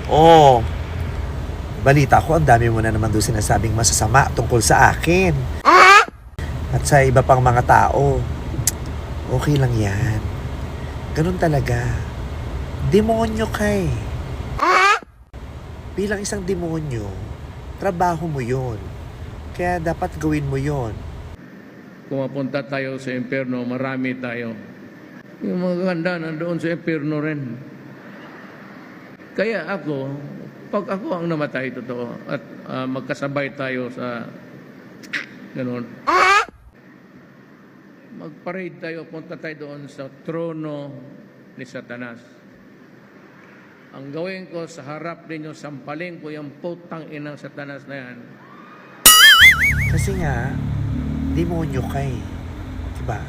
Oh, balita ko, ang dami mo na naman doon sinasabing masasama tungkol sa akin. At sa iba pang mga tao. Okay lang yan. Ganun talaga. Demonyo ka eh. Bilang isang demonyo, trabaho mo yun. Kaya dapat gawin mo yun. Kung mapunta tayo sa impyerno, marami tayo. Yung mga ganda nandoon sa impyerno rin. Kaya ako, pag ako ang namatay, totoo, at magkasabay tayo sa ganun, mag-parade tayo, punta tayo doon sa trono ni Satanas. Ang gawin ko sa harap ninyo, sampalin ko yung putang inang Satanas na yan. Kasi nga, demonyo ka eh. Diba?